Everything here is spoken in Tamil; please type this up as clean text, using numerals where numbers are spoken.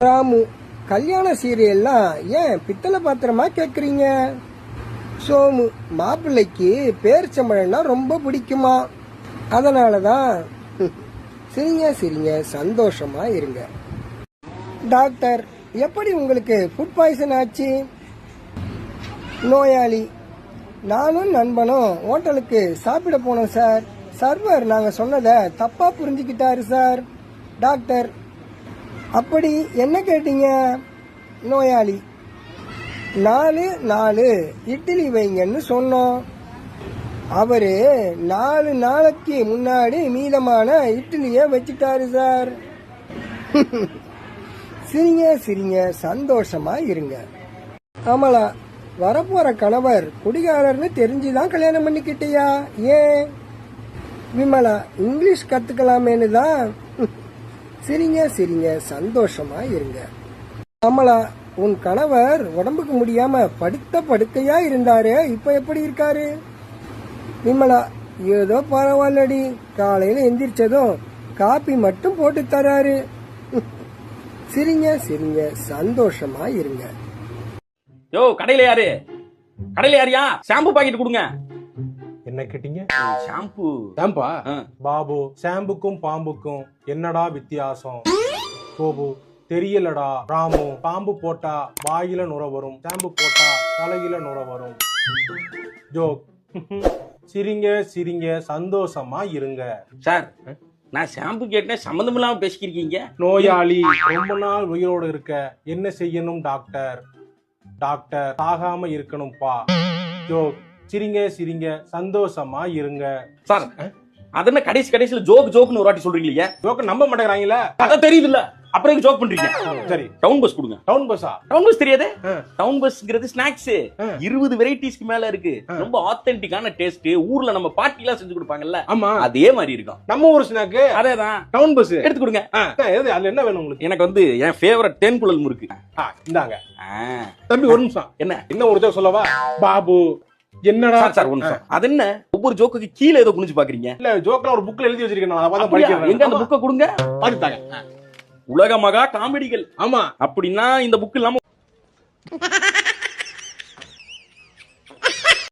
ராமு, கல்யாண சீரியல்லாம் ஏன் பித்தளை பாத்திரமா கேக்குறீங்க? சோமு, மாப்பிள்ளைக்கு பேரிச்சம்பழம்னா ரொம்ப பிடிக்குமா, அதனாலதான். சிரிங்க சிரிங்க, சந்தோஷமா இருங்க. டாக்டர், எப்படி உங்களுக்கு ஃபுட் பாய்சன் ஆச்சு? நோயாளி, நானும் நண்பனும் ஹோட்டலுக்கு சாப்பிட போனோம் சார். சர்வர் நாங்க சொன்னதை தப்பா புரிஞ்சுக்கிட்டாரு சார். டாக்டர், அப்படி என்ன கேட்டீங்க? நோயாளி, 4 இட்லி வைங்கன்னு சொன்னோம். அவரு 4 நாளைக்கு முன்னாடி மீதமான இட்லிய வச்சுட்டாரு சார். சிரிங்க சிரிங்க, சந்தோஷமா இருங்க. அமலா, வரப்போற கணவர் குடிகாரர்னு தெரிஞ்சுதான் கல்யாணம் பண்ணிக்கிட்டியா? ஏன்? விமலா, இங்கிலீஷ் கத்துக்கலாமேனு தான். சிரிங்க சிரிங்க, சந்தோஷமா இருங்க. அமலா, உன் கணவர் உடம்புக்கு முடியாம படுத்த படுக்கையா இருந்தாரு, இப்ப எப்படி இருக்காரு? விமலா, ஏதோ பரவாயில்லடி, காலையில எந்திரிச்சதும் காப்பி மட்டும் போட்டு தராரு. சிரிங்க சிரிங்க, சந்தோஷமா இருங்க. யோ, கடையில யாரு? கடையில யாரியா? ஷாம்பு பாக்கெட் கொடுங்க. என்ன கேட்டீங்க? ஷாம்பு. ஷாம்பா? பாபு, ஷாம்புக்கும் பாம்புக்கும் என்னடா வித்தியாசம்? கோபு, தெரியலடா. ராமு, பாம்பு போட்டா வாயில நுர வரும், ஷாம்பு போட்டா தலையில நுர வரும். ஜோக். சிரிங்க சிரிங்க, சந்தோஷமா இருங்க. சார், நான் ஷாம்பு கேட்டேன், சம்மந்தம் இல்லாம பேசிக்கிறீங்க. நோயாளி, ரொம்ப நாள் உயிரோடு இருக்க என்ன செய்யணும் டாக்டர்? டாக்டர், சாகாம இருக்கணும்பா. ஜோக். சிரிங்க சிரிங்க, சந்தோஷமா இருங்க. சார், அதென்ன கடைசியில ஜோக்னு ஒரு வாட்டி சொல்றீங்க? ஜோக்க நம்ப மாட்டேங்கிறாங்களா? அதான் தெரியுது இல்ல, அப்புறம் ஜோக் பண்றீங்க. சரி, டவுன் பஸ் கொடுங்க. டவுன் பஸ்ஸா? டவுன் பஸ் தெரியாதே? டவுன் பஸ்ங்கிறது ஸ்நாக்ஸ். 20 வெரைட்டிஸ்க்கு மேல இருக்கு. ரொம்ப ஆத்தென்டிக்கான டேஸ்ட். ஊர்ல நம்ம பாட்டி எல்லாம் செஞ்சு கொடுப்பாங்கல்ல, ஆமா, அதே மாதிரி இருக்கும். நம்ம ஊர் ஸ்நாக் அதேதான். டவுன் பஸ் எடுத்து கொடுங்க. அதுல என்ன வேணும் உங்களுக்கு? எனக்கு என் ஃபேவரட் தேன்குழல் முறுக்கு. இந்தாங்க. தம்பி, ஒரு நிமிஷம். என்ன ஒரு ஜோக் சொல்லவா? பாபு, என்னடா சார் ஒரு நிமிஷம். அது என்ன, ஒவ்வொரு ஜோக்குக்கு கீழே ஏதோ குனிஞ்சு பாக்குறீங்க? இல்ல, ஜோக்ல ஒரு புக்ல எழுதி வச்சிருக்கேன், நான் அத படிக்கிறேன். எங்க அந்த புக்க கொடுங்க, பாத்துட்டாங்க. உலக மகா காமெடிகள். ஆமா, அப்படின்னா இந்த புக் இல்லாம